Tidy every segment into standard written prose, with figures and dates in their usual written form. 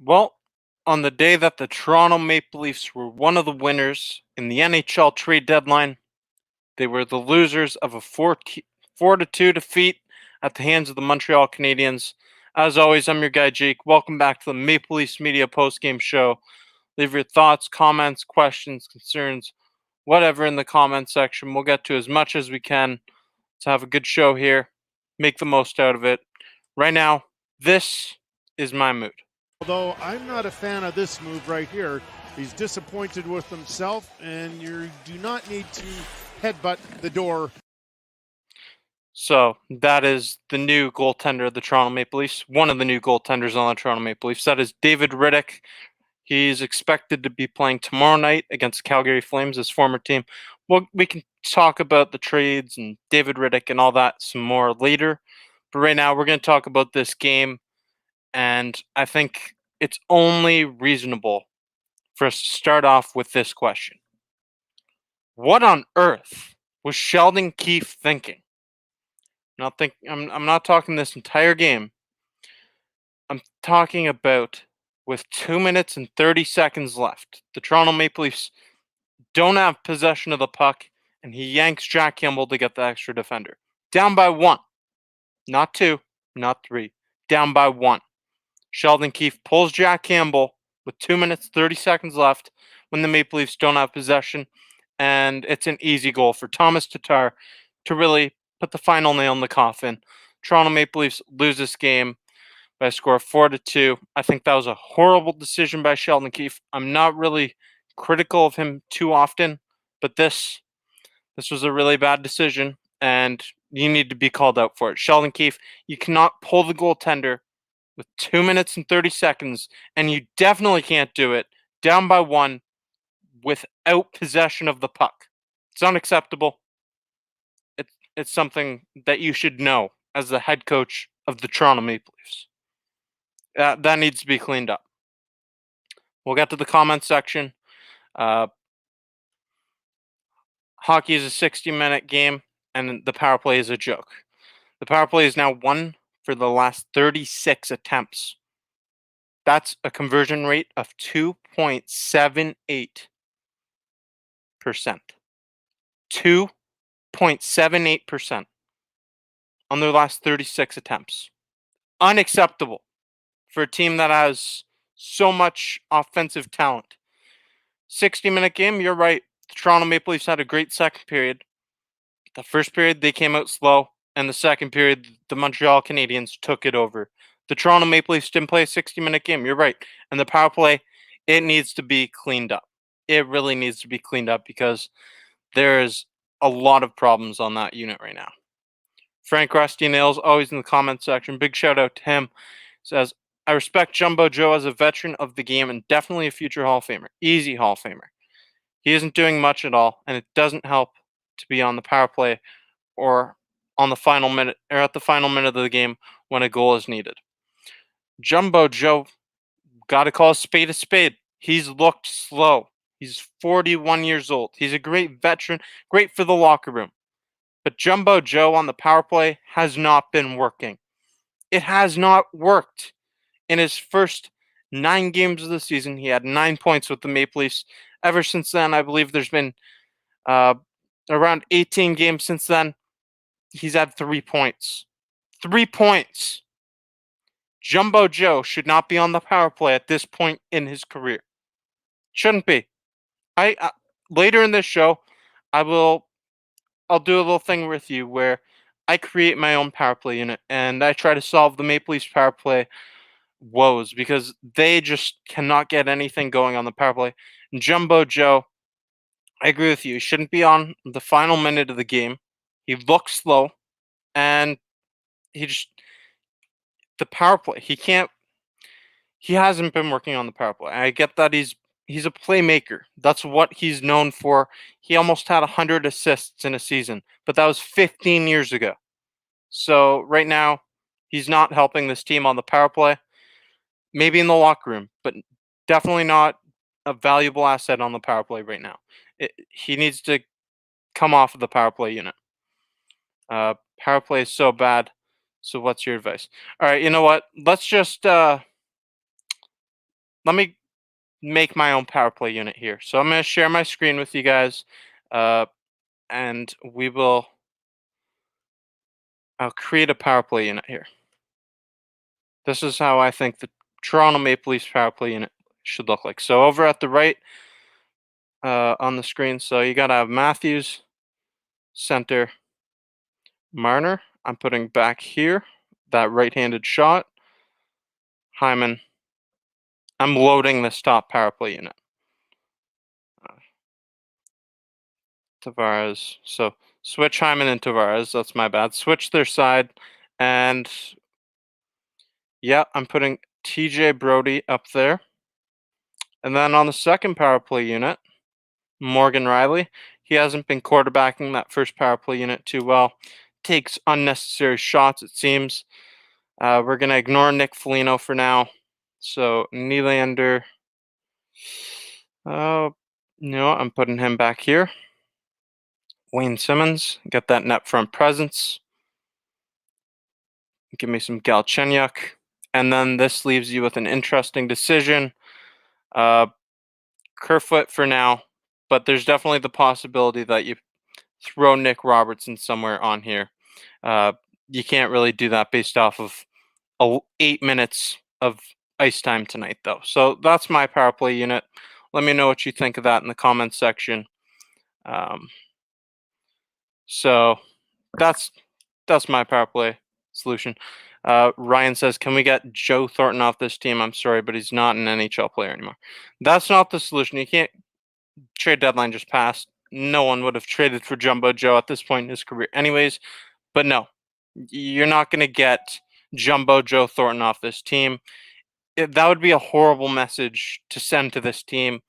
Well, on the day that the Toronto Maple Leafs were one of the winners in the NHL trade deadline, they were the losers of a 4-2 defeat at the hands of the Montreal Canadiens. As always, I'm your guy, Jake. Welcome back to the Maple Leafs Media postgame show. Leave your thoughts, comments, questions, concerns, whatever in the comment section. We'll get to as much as we can to have a good show here. Make the most out of it. Right now, this is my mood. Although I'm not a fan of this move right here. He's disappointed with himself, and you do not need to headbutt the door. So that is the new goaltender of the Toronto Maple Leafs, one of the new goaltenders on the Toronto Maple Leafs. That is David Rittich. He's expected to be playing tomorrow night against Calgary Flames, his former team. Well, we can talk about the trades and David Rittich and all that some more later. But right now, we're going to talk about this game. And I think it's only reasonable for us to start off with this question. What on earth was Sheldon Keefe thinking? I'm not talking this entire game. I'm talking about with 2 minutes and 30 seconds left. The Toronto Maple Leafs don't have possession of the puck, and he yanks Jack Campbell to get the extra defender. Down by 1. Not 2, not 3. Down by 1. Sheldon Keefe pulls Jack Campbell with 2 minutes, 30 seconds left when the Maple Leafs don't have possession, and it's an easy goal for Thomas Tatar to really put the final nail in the coffin. Toronto Maple Leafs lose this game by a score of 4-2. I think that was a horrible decision by Sheldon Keefe. I'm not really critical of him too often, but this was a really bad decision, and you need to be called out for it. Sheldon Keefe, you cannot pull the goaltender with 2 minutes and 30 seconds, and you definitely can't do it down by 1 without possession of the puck. It's unacceptable. It's something that you should know as the head coach of the Toronto Maple Leafs. That needs to be cleaned up. We'll get to the comment section. Hockey is a 60-minute game, and the power play is a joke. The power play is now 1 for the last 36 attempts. That's a conversion rate of 2.78%. 2.78% on their last 36 attempts. Unacceptable for a team that has so much offensive talent. 60-minute game, you're right. The Toronto Maple Leafs had a great second period. The first period, they came out slow. And the second period, the Montreal Canadiens took it over. The Toronto Maple Leafs didn't play a 60-minute game. You're right. And the power play, it needs to be cleaned up. It really needs to be cleaned up because there's a lot of problems on that unit right now. Frank Rusty Nails, always in the comment section. Big shout out to him. Says, I respect Jumbo Joe as a veteran of the game and definitely a future Hall of Famer. Easy Hall of Famer. He isn't doing much at all, and it doesn't help to be on the power play or on the final minute or at the final minute of the game when a goal is needed. Jumbo Joe, gotta call a spade. He's looked slow. He's 41 years old. He's a great veteran, great for the locker room. But Jumbo Joe on the power play has not been working. It has not worked. In his first 9 games of the season, he had 9 points with the Maple Leafs. Ever since then, I believe there's been around 18 games since then. He's had 3 points. 3 points. Jumbo Joe should not be on the power play at this point in his career. Shouldn't be. I later in this show, I'll do a little thing with you where I create my own power play unit and I try to solve the Maple Leafs power play woes because they just cannot get anything going on the power play. And Jumbo Joe, I agree with you. He shouldn't be on the final minute of the game. He looks slow, and he just the power play. He can't. He hasn't been working on the power play. I get that he's a playmaker. That's what he's known for. He almost had 100 assists in a season, but that was 15 years ago. So right now, he's not helping this team on the power play. Maybe in the locker room, but definitely not a valuable asset on the power play right now. He needs to come off of the power play unit. Power play is so bad. So what's your advice? All right, you know what? Let's just let me make my own power play unit here. So I'm going to share my screen with you guys, and I'll create a power play unit here. This is how I think the Toronto Maple Leafs power play unit should look like. So over at the right on the screen, so you got to have Matthews, center, Marner. I'm putting back here that right-handed shot. Hyman. I'm loading this top power play unit. Tavares. So switch Hyman and Tavares. That's my bad. Switch their side. And yeah, I'm putting TJ Brody up there. And then on the second power play unit, Morgan Riley. He hasn't been quarterbacking that first power play unit too well. Takes unnecessary shots, it seems. We're going to ignore Nick Foligno for now. So Nylander. No, I'm putting him back here. Wayne Simmons, get that net front presence. Give me some Galchenyuk. And then this leaves you with an interesting decision. Kerfoot for now, but there's definitely the possibility that you throw Nick Robertson somewhere on here. You can't really do that based off of 8 minutes of ice time tonight, though. So that's my power play unit. Let me know what you think of that in the comments section. So that's my power play solution. Ryan says, "Can we get Joe Thornton off this team?" I'm sorry, but he's not an NHL player anymore. That's not the solution. You can't. Trade deadline just passed. No one would have traded for Jumbo Joe at this point in his career, anyways. But no, you're not going to get Jumbo Joe Thornton off this team. That would be a horrible message to send to this team.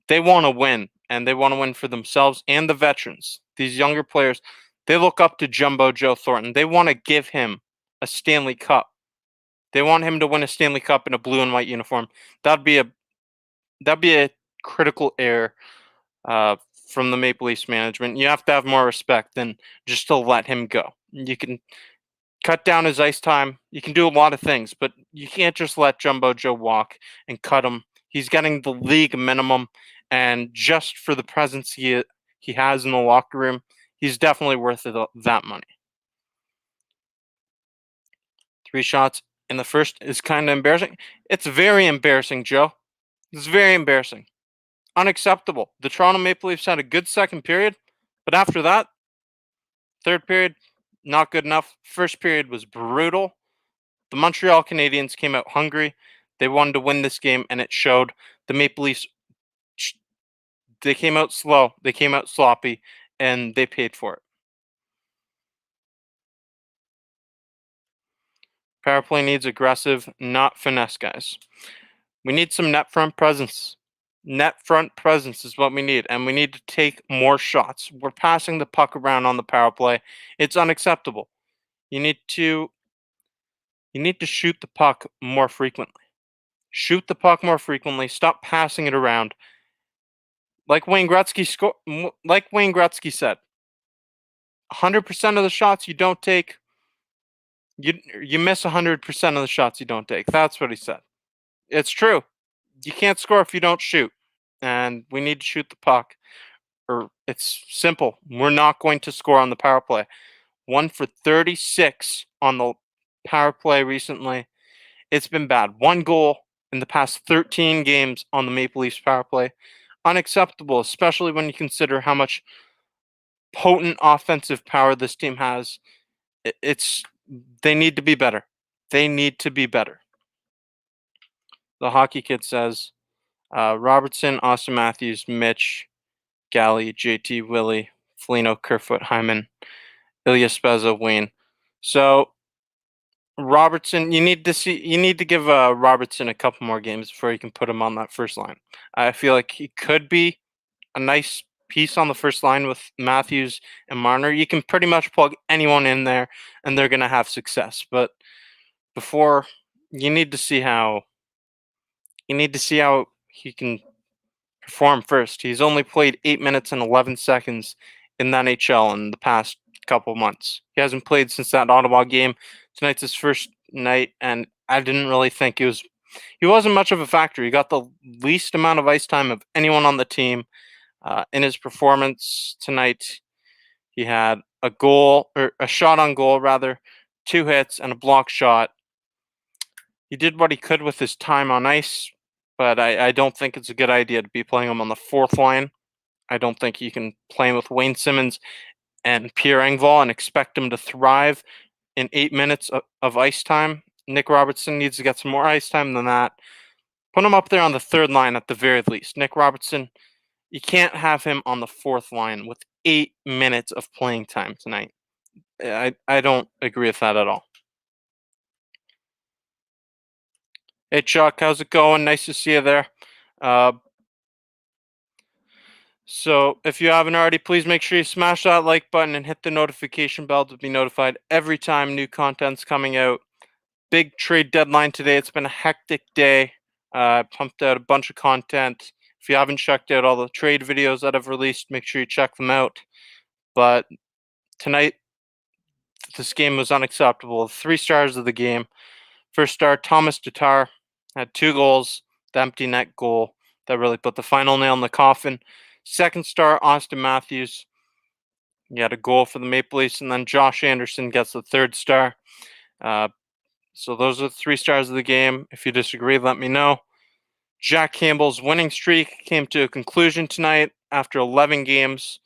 They want to win, and they want to win for themselves and the veterans. These younger players, they look up to Jumbo Joe Thornton. They want to give him a Stanley Cup. They want him to win a Stanley Cup in a blue and white uniform. That'd be a critical error from the Maple Leafs management. You have to have more respect than just to let him go. You can cut down his ice time. You can do a lot of things, but you can't just let Jumbo Joe walk and cut him. He's getting the league minimum, and just for the presence he has in the locker room, he's definitely worth that money. 3 shots in the first is kind of embarrassing. It's very embarrassing, Joe. It's very embarrassing. Unacceptable. The Toronto Maple Leafs had a good second period, but after that, third period, not good enough. First period was brutal. The Montreal Canadiens came out hungry. They wanted to win this game, and it showed. The Maple Leafs, they came out slow. They came out sloppy, and they paid for it. Power play needs aggressive, not finesse, guys. We need some net front presence. Net front presence is what we need, and we need to take more shots. We're passing the puck around on the power play. It's unacceptable. You need to shoot the puck more frequently. Shoot the puck more frequently. Stop passing it around. Like Wayne Gretzky said, 100% of the shots you don't take, you miss 100% of the shots you don't take. That's what he said. It's true. You can't score if you don't shoot, and we need to shoot the puck. Or it's simple. We're not going to score on the power play. 1 for 36 on the power play recently. It's been bad. 1 goal in the past 13 games on the Maple Leafs power play. Unacceptable, especially when you consider how much potent offensive power this team has. It's they need to be better. They need to be better. The Hockey Kid says Robertson, Austin Matthews, Mitch, Galley, JT, Willie, Foligno, Kerfoot, Hyman, Ilya Spezza, Wayne. So Robertson, you need to give Robertson a couple more games before you can put him on that first line. I feel like he could be a nice piece on the first line with Matthews and Marner. You can pretty much plug anyone in there, and they're going to have success. But before, you need to see how he can perform first. He's only played 8 minutes and 11 seconds in the NHL in the past couple months. He hasn't played since that Ottawa game. Tonight's his first night, and I didn't really think he wasn't much of a factor. He got the least amount of ice time of anyone on the team. In his performance tonight, he had a shot on goal rather, 2 hits and a block shot. He did what he could with his time on ice, but I don't think it's a good idea to be playing him on the fourth line. I don't think you can play him with Wayne Simmons and Pierre Engvall and expect him to thrive in 8 minutes of ice time. Nick Robertson needs to get some more ice time than that. Put him up there on the third line at the very least. Nick Robertson, you can't have him on the fourth line with 8 minutes of playing time tonight. I don't agree with that at all. Hey, Chuck, how's it going? Nice to see you there. So if you haven't already, please make sure you smash that like button and hit the notification bell to be notified every time new content's coming out. Big trade deadline today. It's been a hectic day. I pumped out a bunch of content. If you haven't checked out all the trade videos that I've released, make sure you check them out. But tonight, this game was unacceptable. 3 stars of the game. First star, Thomas Tatar, had 2 goals, the empty net goal that really put the final nail in the coffin. Second star, Austin Matthews. He had a goal for the Maple Leafs, and then Josh Anderson gets the 3rd star. So those are the 3 stars of the game. If you disagree, let me know. Jack Campbell's winning streak came to a conclusion tonight after 11 games.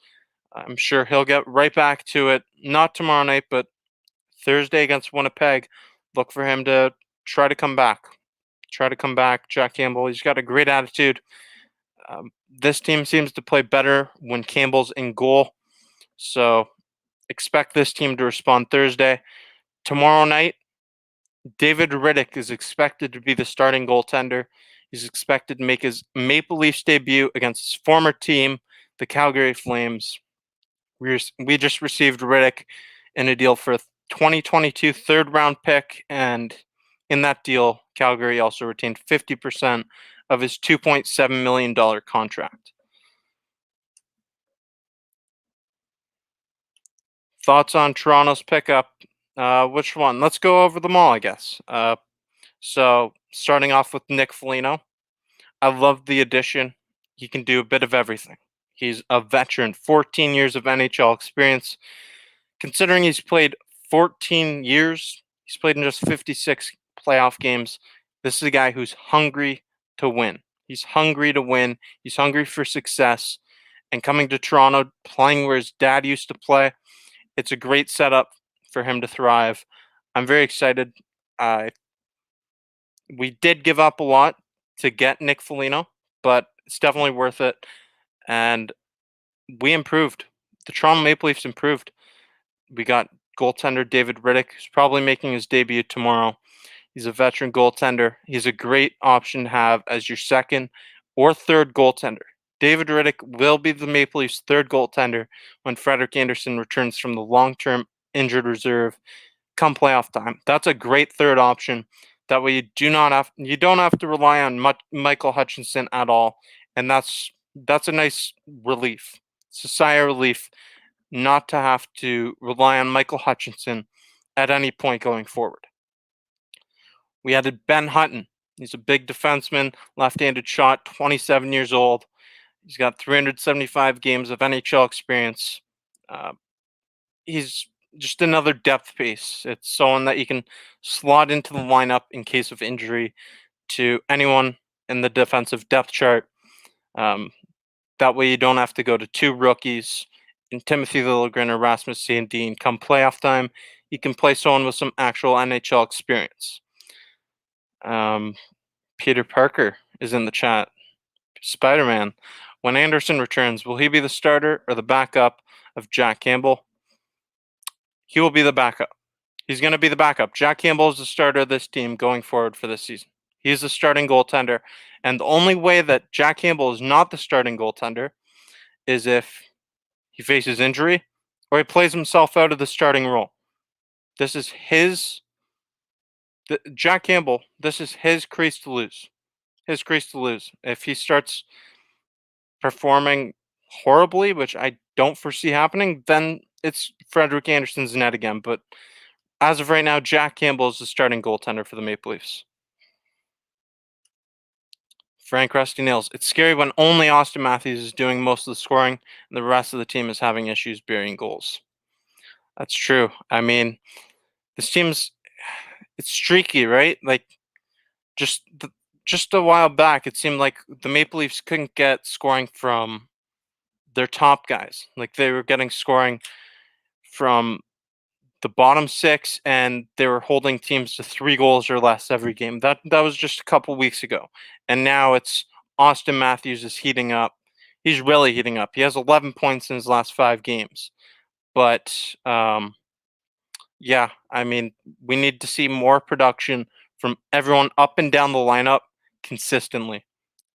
I'm sure he'll get right back to it. Not tomorrow night, but Thursday against Winnipeg. Look for him to try to come back. Jack Campbell. He's got a great attitude. This team seems to play better when Campbell's in goal. So expect this team to respond Thursday. Tomorrow night, David Rittich is expected to be the starting goaltender. He's expected to make his Maple Leafs debut against his former team, the Calgary Flames. We just received Rittich in a deal for a 2022 third-round pick, and in that deal, Calgary also retained 50% of his $2.7 million contract. Thoughts on Toronto's pickup? Which one? Let's go over them all, I guess. So starting off with Nick Foligno. I love the addition. He can do a bit of everything. He's a veteran, 14 years of NHL experience. Considering he's played 14 years, he's played in just 56 playoff games. This is a guy who's hungry to win. He's hungry to win. He's hungry for success. And coming to Toronto, playing where his dad used to play, it's a great setup for him to thrive. I'm very excited. We did give up a lot to get Nick Foligno, but it's definitely worth it. And we improved. The Toronto Maple Leafs improved. We got goaltender David Rittich, who's probably making his debut tomorrow. He's a veteran goaltender. He's a great option to have as your second or third goaltender. David Rittich will be the Maple Leafs' third goaltender when Frederik Andersen returns from the long-term injured reserve come playoff time. That's a great third option. That way you don't have to rely on Michael Hutchinson at all, and that's a nice relief. It's a sigh of relief not to have to rely on Michael Hutchinson at any point going forward. We added Ben Hutton. He's a big defenseman, left-handed shot, 27 years old. He's got 375 games of NHL experience. He's just another depth piece. It's someone that you can slot into the lineup in case of injury to anyone in the defensive depth chart. Um, that way you don't have to go to two rookies in Timothy Liljegren or Rasmus Sandin. Come playoff time, you can play someone with some actual NHL experience. Peter Parker is in the chat. Spider-Man, when Anderson returns, will he be the starter or the backup of Jack Campbell? He will be the backup. He's going to be the backup. Jack Campbell is the starter of this team going forward for this season. He's the starting goaltender. And the only way that Jack Campbell is not the starting goaltender is if he faces injury or he plays himself out of the starting role. This is Jack Campbell, this is his crease to lose. His crease to lose. If he starts performing horribly, which I don't foresee happening, then it's Frederik Andersen's net again. But as of right now, Jack Campbell is the starting goaltender for the Maple Leafs. Frank Rusty Nails. It's scary when only Austin Matthews is doing most of the scoring and the rest of the team is having issues burying goals. That's true. I mean, this team's it's streaky, right? Like just just a while back, it seemed like the Maple Leafs couldn't get scoring from their top guys. Like they were getting scoring from the bottom six, and they were holding teams to 3 goals or less every game. That was just a couple weeks ago, and now it's Austin Matthews is heating up. He's really heating up. He has 11 points in his last 5 games, but yeah, I mean, we need to see more production from everyone up and down the lineup consistently.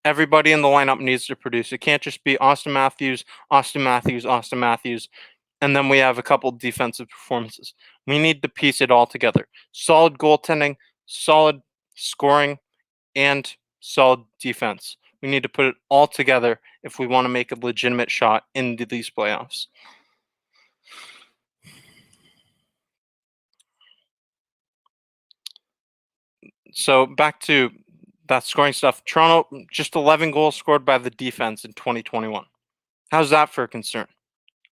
Everybody in the lineup needs to produce. It can't just be Austin Matthews, Austin Matthews, Austin Matthews, and then we have a couple defensive performances. We need to piece it all together. Solid goaltending, solid scoring, and solid defense. We need to put it all together if we want to make a legitimate shot into these playoffs. So back to that scoring stuff. Toronto, just 11 goals scored by the defense in 2021. How's that for a concern?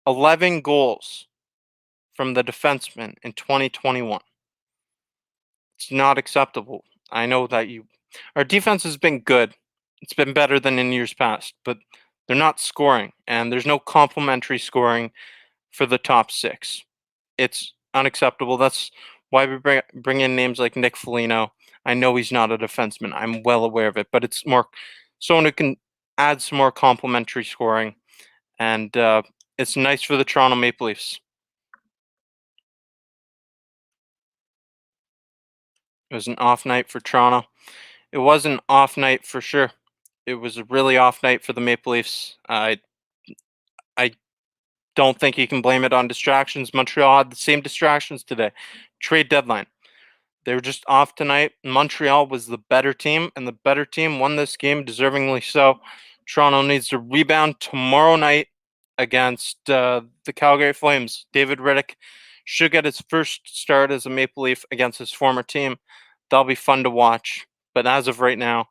11 goals from the defenseman in 2021. It's not acceptable. I know that our defense has been good. It's been better than in years past, but they're not scoring, and there's no complementary scoring for the top 6. It's unacceptable. That's why we bring in names like Nick Foligno. I know he's not a defenseman. I'm well aware of it, but it's more someone who can add some more complementary scoring, and it's nice for the Toronto Maple Leafs. It was an off night for Toronto. It was an off night for sure. It was a really off night for the Maple Leafs. I don't think you can blame it on distractions. Montreal had the same distractions today. Trade deadline. They were just off tonight. Montreal was the better team, and the better team won this game, deservingly so. Toronto needs to rebound tomorrow night against the Calgary Flames. David Rittich should get his first start as a Maple Leaf against his former team. That'll be fun to watch. But as of right now,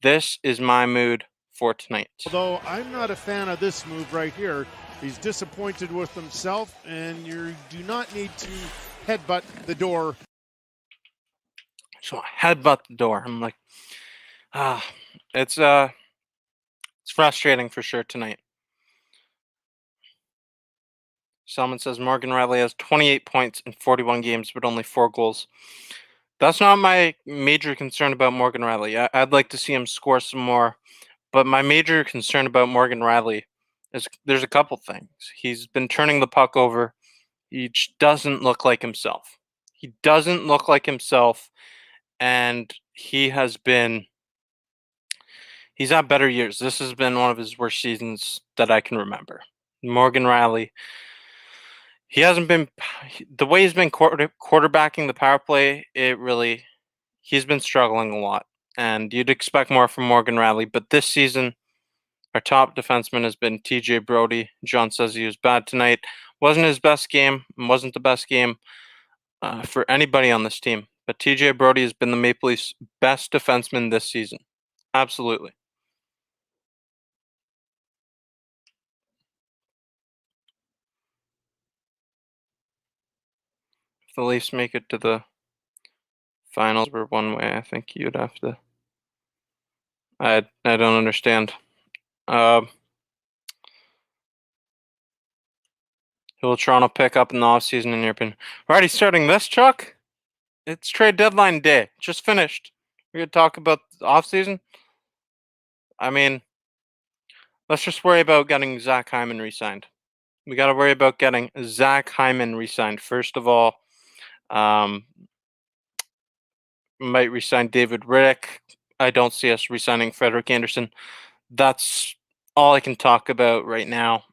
this is my mood for tonight. Although I'm not a fan of this move right here. He's disappointed with himself, and you do not need to headbutt the door. So I headbutt the door. I'm like, it's frustrating for sure tonight. Selman says Morgan Rielly has 28 points in 41 games, but only 4 goals. That's not my major concern about Morgan Rielly. I'd like to see him score some more, but my major concern about Morgan Rielly is there's a couple things. He's been turning the puck over. He doesn't look like himself. He doesn't look like himself, and he's had better years. This has been one of his worst seasons that I can remember. Morgan Rielly, he hasn't been the way he's been quarterbacking the power play. He's been struggling a lot, and you'd expect more from Morgan Rielly. But this season, our top defenseman has been TJ Brody. John says he was bad tonight. Wasn't his best game. Wasn't the best game for anybody on this team. But TJ Brody has been the Maple Leafs' best defenseman this season. Absolutely. If the Leafs make it to the finals, we're one way. I think you'd have to. I don't understand. Uh, who will Toronto pick up in the offseason in your opinion? We're already starting this, Chuck? It's trade deadline day. Just finished. We're going to talk about the offseason? I mean, let's just worry about getting Zach Hyman re-signed. We got to worry about getting Zach Hyman re-signed. First of all, might re-sign David Riddick. I don't see us re-signing Frederik Andersen. That's all I can talk about right now.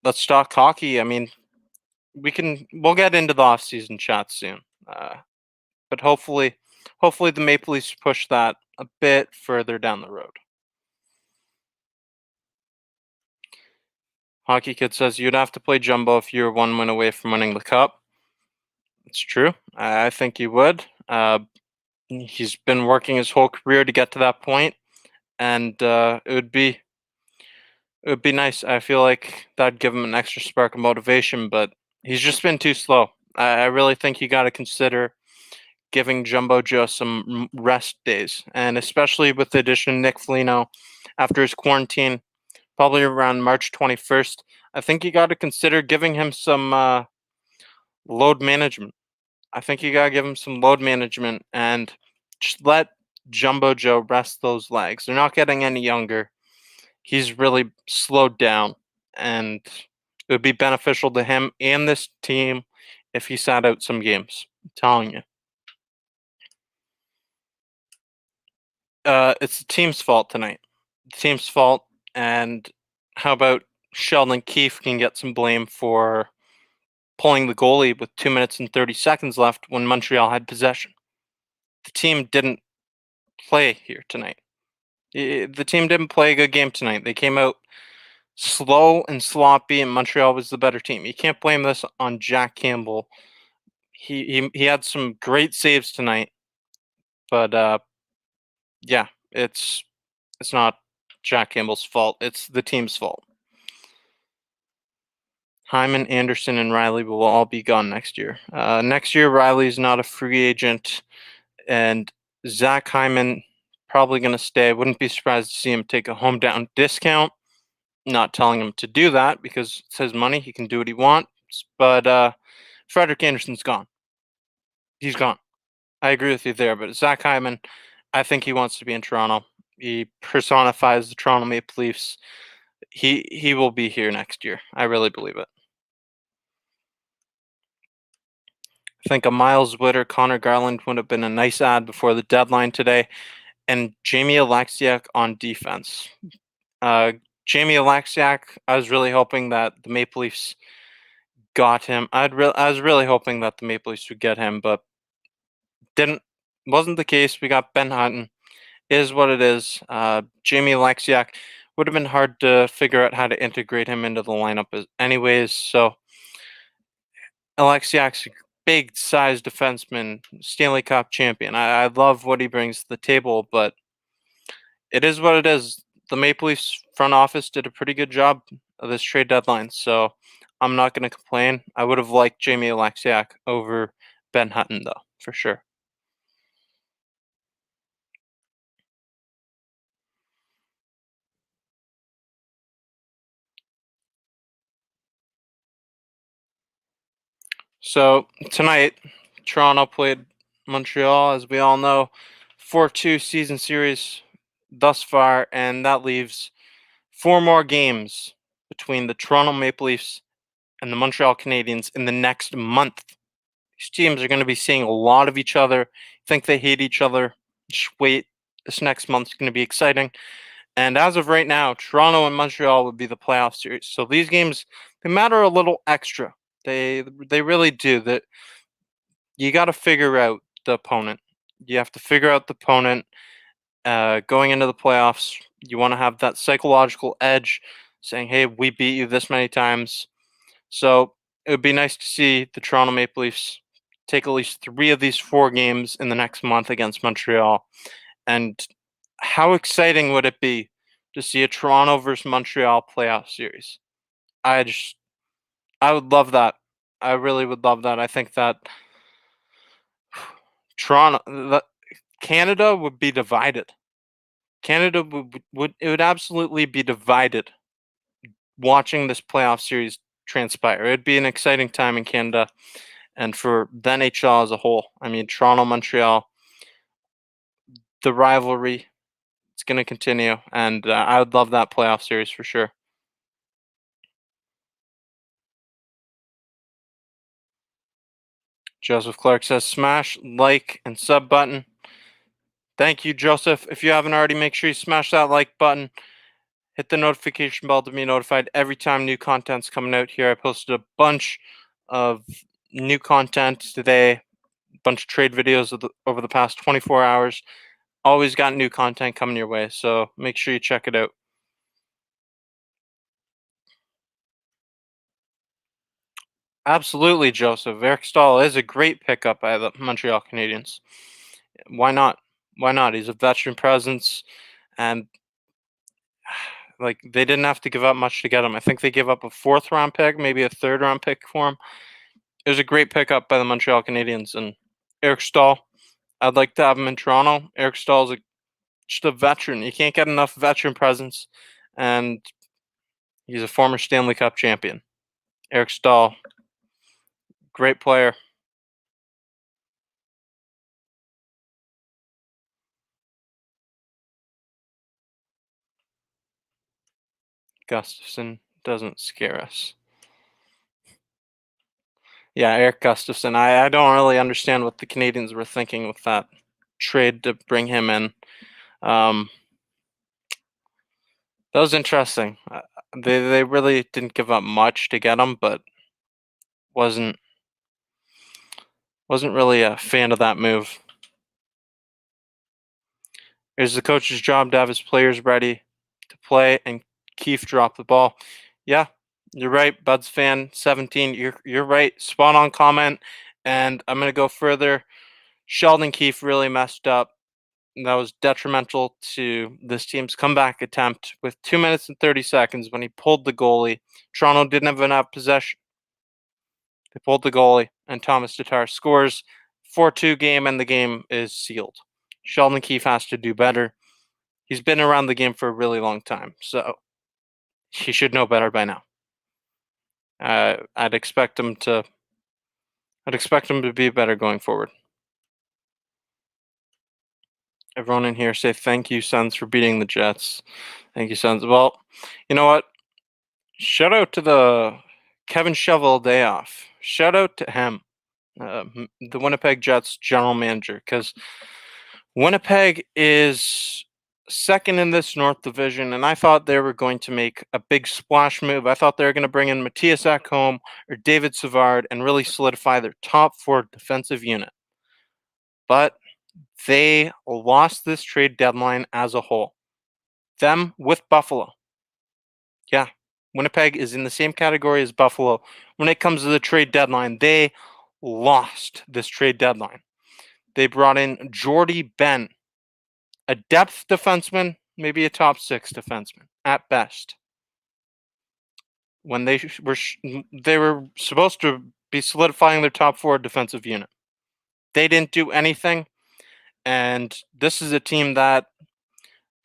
Let's talk hockey. I mean, we'll get into the off-season chat soon. But hopefully the Maple Leafs push that a bit further down the road. Hockey Kid says you'd have to play Jumbo if you're 1 win away from winning the cup. It's true. I think he would. He's been working his whole career to get to that point, and it would be nice. I feel like that'd give him an extra spark of motivation, but he's just been too slow. I really think you got to consider giving Jumbo Joe some rest days, and especially with the addition of Nick Foligno after his quarantine, probably around March 21st. I think you got to consider giving him some load management. I think you got to give him some load management and just let Jumbo Joe rest those legs. They're not getting any younger. He's really slowed down, and it would be beneficial to him and this team if he sat out some games. I'm telling you. It's the team's fault tonight. The team's fault, and how about Sheldon Keefe can get some blame for pulling the goalie with 2 minutes and 30 seconds left when Montreal had possession. The team didn't play here tonight. The team didn't play a good game tonight. They came out slow and sloppy, and Montreal was the better team. You can't blame this on Jack Campbell. He had some great saves tonight, but yeah, it's not Jack Campbell's fault. It's the team's fault. Hyman, Anderson, and Riley will all be gone next year. Next year, Riley's not a free agent, and Zach Hyman probably going to stay. Wouldn't be surprised to see him take a hometown discount. Not telling him to do that because it's his money. He can do what he wants. But Frederik Andersen's gone. He's gone. I agree with you there. But Zach Hyman, I think he wants to be in Toronto. He personifies the Toronto Maple Leafs. He will be here next year. I really believe it. I think a Miles Witter, Connor Garland would have been a nice ad before the deadline today, and Jamie Alexiak on defense. Jamie Alexiak, I was really hoping that the Maple Leafs got him. I was really hoping that the Maple Leafs would get him, but wasn't the case. We got Ben Hutton. Is what it is. Jamie Alexiak would have been hard to figure out how to integrate him into the lineup anyways. So Alexiak's a big size defenseman, Stanley Cup champion. I love what he brings to the table, but it is what it is. The Maple Leafs front office did a pretty good job of this trade deadline, so I'm not going to complain. I would have liked Jamie Alexiak over Ben Hutton, though, for sure. So tonight, Toronto played Montreal, as we all know, 4-2 season series thus far, and that leaves 4 more games between the Toronto Maple Leafs and the Montreal Canadiens in the next month. These teams are going to be seeing a lot of each other. Think they hate each other. Just wait. This next month's going to be exciting. And as of right now, Toronto and Montreal would be the playoff series. So these games, they matter a little extra. They really do. That you got to figure out the opponent. You have to figure out the opponent going into the playoffs. You want to have that psychological edge, saying, "Hey, we beat you this many times." So it would be nice to see the Toronto Maple Leafs take at least 3 of these 4 games in the next month against Montreal. And how exciting would it be to see a Toronto versus Montreal playoff series? I would love that. I really would love that. I think that Canada would be divided. Canada would it would absolutely be divided watching this playoff series transpire. It'd be an exciting time in Canada and for the NHL as a whole. I mean, Toronto, Montreal, the rivalry, it's going to continue, and I would love that playoff series for sure. Joseph Clark says, smash like and sub button. Thank you, Joseph. If you haven't already, make sure you smash that like button. Hit the notification bell to be notified every time new content's coming out here. I posted a bunch of new content today, a bunch of trade videos over the past 24 hours. Always got new content coming your way, so make sure you check it out. Absolutely, Joseph. Eric Stahl is a great pickup by the Montreal Canadiens. Why not? Why not? He's a veteran presence, and like they didn't have to give up much to get him. I think they gave up a 4th-round pick, maybe a 3rd-round pick for him. It was a great pickup by the Montreal Canadiens, and Eric Stahl. I'd like to have him in Toronto. Eric Stahl is just a veteran. You can't get enough veteran presence, and he's a former Stanley Cup champion. Eric Stahl, great player. Gustafson doesn't scare us. Yeah, Eric Gustafson. I don't really understand what the Canadiens were thinking with that trade to bring him in. That was interesting. They really didn't give up much to get him, but wasn't really a fan of that move. It's the coach's job to have his players ready to play, and Keefe dropped the ball. Yeah, you're right, Buds fan 17. You're right. Spot on comment. And I'm gonna go further. Sheldon Keefe really messed up. And that was detrimental to this team's comeback attempt with 2 minutes and 30 seconds when he pulled the goalie. Toronto didn't have enough possession. They pulled the goalie, and Thomas Tatar scores 4-2 game, and the game is sealed. Sheldon Keefe has to do better. He's been around the game for a really long time, so he should know better by now. I'd expect him to be better going forward. Everyone in here say thank you, Suns, for beating the Jets. Thank you, Suns. Well, you know what? Shout out to the Kevin Shovel day off. Shout out to him, the Winnipeg Jets general manager, because Winnipeg is second in this North Division, and I thought they were going to make a big splash move. I thought they were going to bring in Matthias Ekholm or David Savard and really solidify their top 4 defensive unit. But they lost this trade deadline as a whole. Them with Buffalo. Yeah, Winnipeg is in the same category as Buffalo. When it comes to the trade deadline, they lost this trade deadline. They brought in Jordy Ben, a depth defenseman, maybe a top 6 defenseman at best. When they were supposed to be solidifying their top 4 defensive unit. They didn't do anything, and this is a team that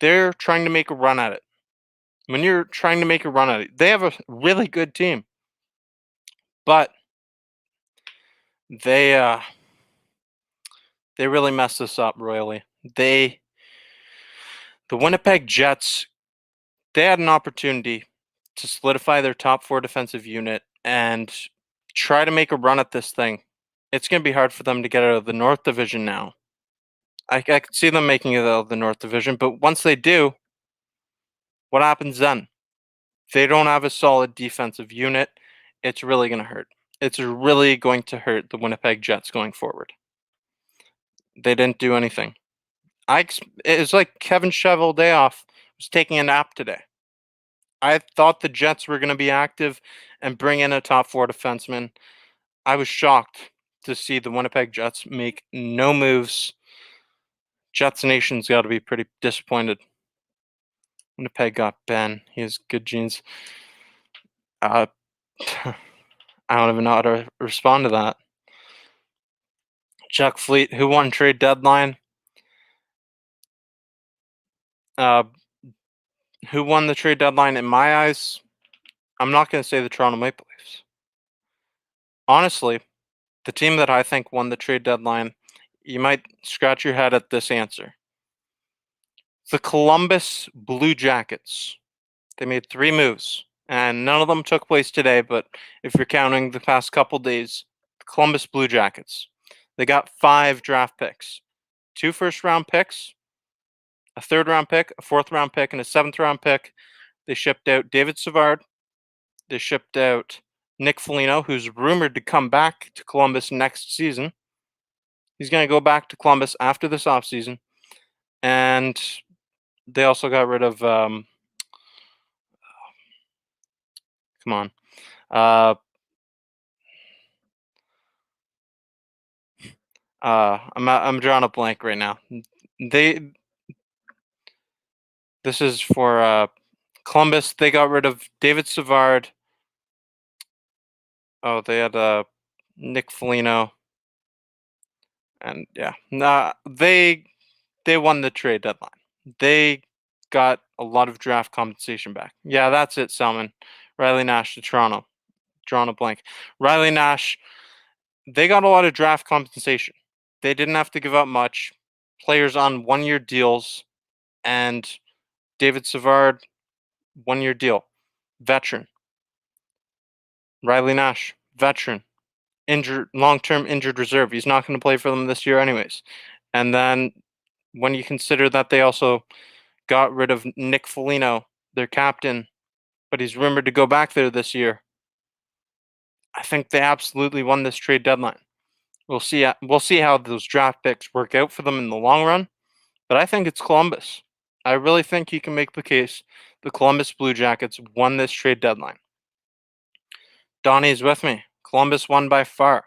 they're trying to make a run at it. When you're trying to make a run at it, they have a really good team, but they really messed this up royally. The Winnipeg Jets, they had an opportunity to solidify their top 4 defensive unit and try to make a run at this thing. It's going to be hard for them to get out of the North Division now. I could see them making it out of the North Division, but once they do, what happens then? They don't have a solid defensive unit. It's really going to hurt. It's really going to hurt the Winnipeg Jets going forward. They didn't do anything. It's like Kevin Shovel day off was taking a nap today. I thought the Jets were going to be active and bring in a top 4 defenseman. I was shocked to see the Winnipeg Jets make no moves. Jets Nation's got to be pretty disappointed. Winnipeg got Ben. He has good genes. I don't even know how to respond to that. Chuck Fleet, who won trade deadline? Uh, who won the trade deadline in my eyes? I'm not going to say the Toronto Maple Leafs. Honestly, the team that I think won the trade deadline, you might scratch your head at this answer. The Columbus Blue Jackets. They made 3 moves, and none of them took place today, but if you're counting the past couple days, the Columbus Blue Jackets. They got 5 draft picks, 2 first-round picks, a third-round pick, a fourth-round pick, and a seventh-round pick. They shipped out David Savard. They shipped out Nick Foligno, who's rumored to come back to Columbus next season. He's going to go back to Columbus after this offseason. And they also got rid of, come on. I'm drawing a blank right now. This is for Columbus. They got rid of David Savard. Oh, they had Nick Foligno. And yeah, they won the trade deadline. They got a lot of draft compensation back. Yeah, that's it, Salmon. Riley Nash to Toronto. Drawing a blank. Riley Nash, they got a lot of draft compensation. They didn't have to give up much. Players on 1-year deals, and David Savard, 1-year deal. Veteran. Riley Nash, veteran. Injured, long-term injured reserve. He's not going to play for them this year anyways. And then when you consider that they also got rid of Nick Foligno, their captain, but he's rumored to go back there this year, I think they absolutely won this trade deadline. We'll see how those draft picks work out for them in the long run, but I think it's Columbus. I really think you can make the case the Columbus Blue Jackets won this trade deadline. Donnie's with me. Columbus won by far.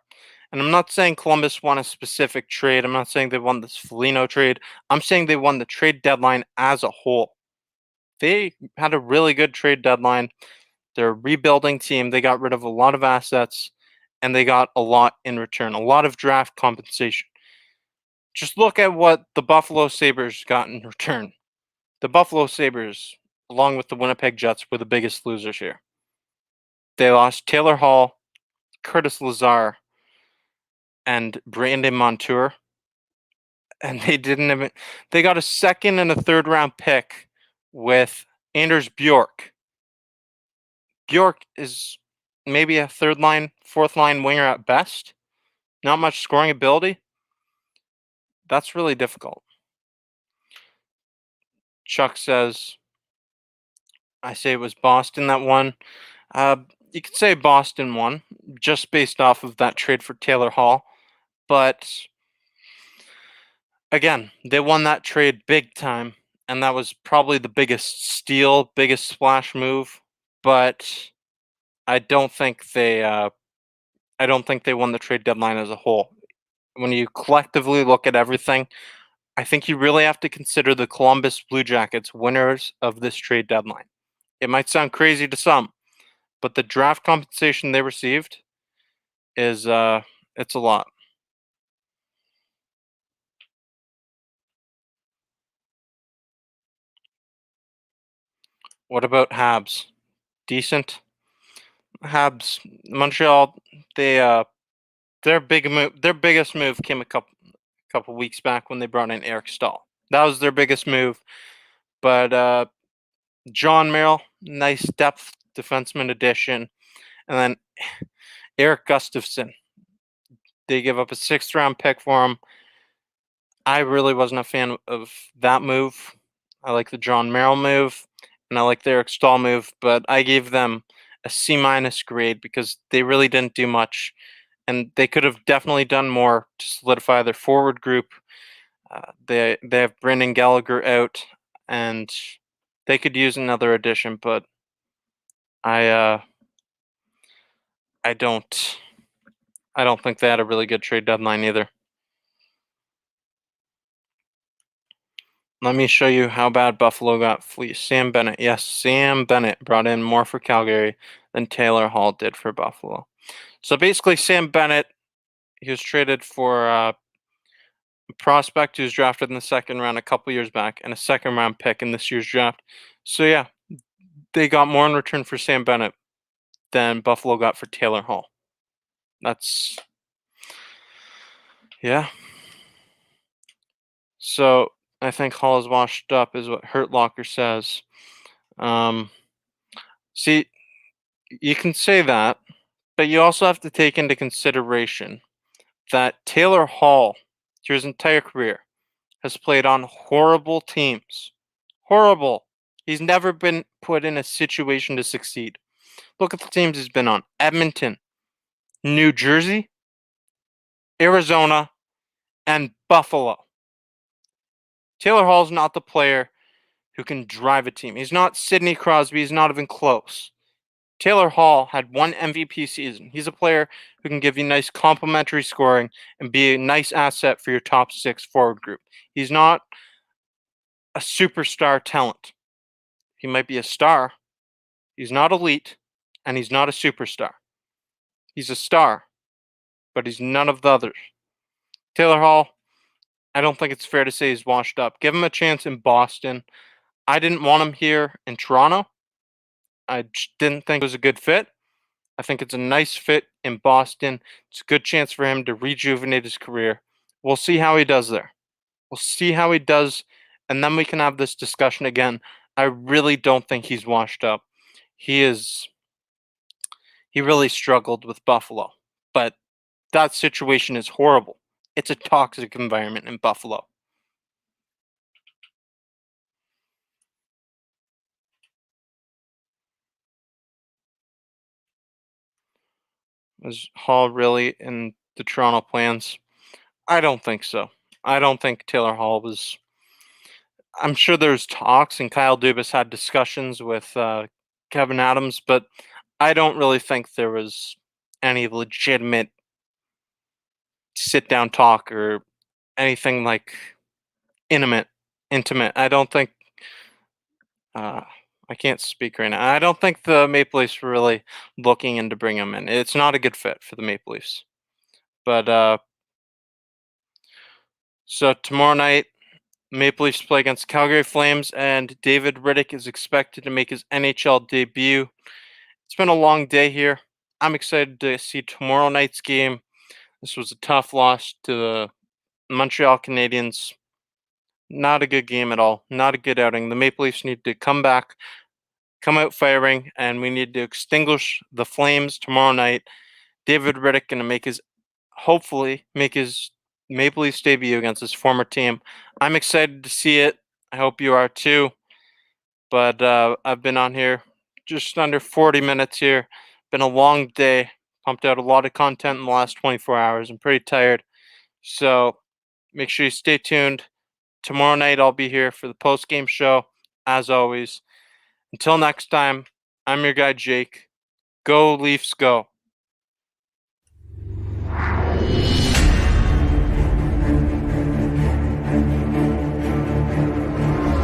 And I'm not saying Columbus won a specific trade. I'm not saying they won this Foligno trade. I'm saying they won the trade deadline as a whole. They had a really good trade deadline. They're a rebuilding team. They got rid of a lot of assets, and they got a lot in return, a lot of draft compensation. Just look at what the Buffalo Sabres got in return. The Buffalo Sabres, along with the Winnipeg Jets, were the biggest losers here. They lost Taylor Hall, Curtis Lazar, and Brandon Montour. And they got a second and a third round pick with Anders Bjork. Bjork is maybe a third line, fourth line winger at best. Not much scoring ability. That's really difficult. Chuck says, I say it was Boston that won. You could say Boston won just based off of that trade for Taylor Hall. But again, they won that trade big time. And that was probably the biggest steal, biggest splash move. But I don't think they won the trade deadline as a whole. When you collectively look at everything, I think you really have to consider the Columbus Blue Jackets winners of this trade deadline. It might sound crazy to some, but the draft compensation they received is it's a lot. What about Habs? Decent. Habs, Montreal, they their biggest move came a couple weeks back when they brought in Eric Stahl. That was their biggest move. But John Merrill, nice depth defenseman addition. And then Eric Gustafson. They give up a 6th round pick for him. I really wasn't a fan of that move. I like the John Merrill move, and I like the Eric Stahl move, but I gave them a C- grade because they really didn't do much, and they could have definitely done more to solidify their forward group. They have Brendan Gallagher out, and they could use another addition, but I don't think they had a really good trade deadline either. Let me show you how bad Buffalo got fleeced. Sam Bennett. Yes, Sam Bennett brought in more for Calgary than Taylor Hall did for Buffalo. So basically, Sam Bennett, he was traded for a prospect who was drafted in the second round a couple years back and a second round pick in this year's draft. So yeah, they got more in return for Sam Bennett than Buffalo got for Taylor Hall. That's yeah. So I think Hall is washed up, is what Hurt Locker says. Um, see, you can say that, but you also have to take into consideration that Taylor Hall, through his entire career, has played on horrible teams. Horrible. He's never been put in a situation to succeed. Look at the teams he's been on: Edmonton, New Jersey, Arizona, and Buffalo. Taylor Hall's not the player who can drive a team. He's not Sidney Crosby. He's not even close. Taylor Hall had one MVP season. He's a player who can give you nice complementary scoring and be a nice asset for your top six forward group. He's not a superstar talent. He might be a star. He's not elite, and he's not a superstar. He's a star, but he's none of the others. Taylor Hall, I don't think it's fair to say he's washed up. Give him a chance in Boston. I didn't want him here in Toronto. I just didn't think it was a good fit. I think it's a nice fit in Boston. It's a good chance for him to rejuvenate his career. We'll see how he does there. We'll see how he does, and then we can have this discussion again. I really don't think he's washed up. He really struggled with Buffalo, but that situation is horrible. It's a toxic environment in Buffalo. Is Hall really in the Toronto plans? I don't think so. I don't think Taylor Hall was. I'm sure there's talks, and Kyle Dubas had discussions with Kevin Adams, but I don't really think there was any legitimate sit down talk or anything like intimate. Intimate. I don't think. Uh, I can't speak right now. I don't think the Maple Leafs were really looking into bring him in. It's not a good fit for the Maple Leafs. But so tomorrow night, Maple Leafs play against Calgary Flames, and David Rittich is expected to make his NHL debut. It's been a long day here. I'm excited to see tomorrow night's game. This was a tough loss to the Montreal Canadiens. Not a good game at all. Not a good outing. The Maple Leafs need to come back, come out firing, and we need to extinguish the flames tomorrow night. David Rittich going to hopefully make his Maple Leafs debut against his former team. I'm excited to see it. I hope you are too. But I've been on here just under 40 minutes here. Been a long day. Pumped out a lot of content in the last 24 hours. I'm pretty tired. So make sure you stay tuned. Tomorrow night I'll be here for the post-game show, as always. Until next time, I'm your guy Jake. Go Leafs, go.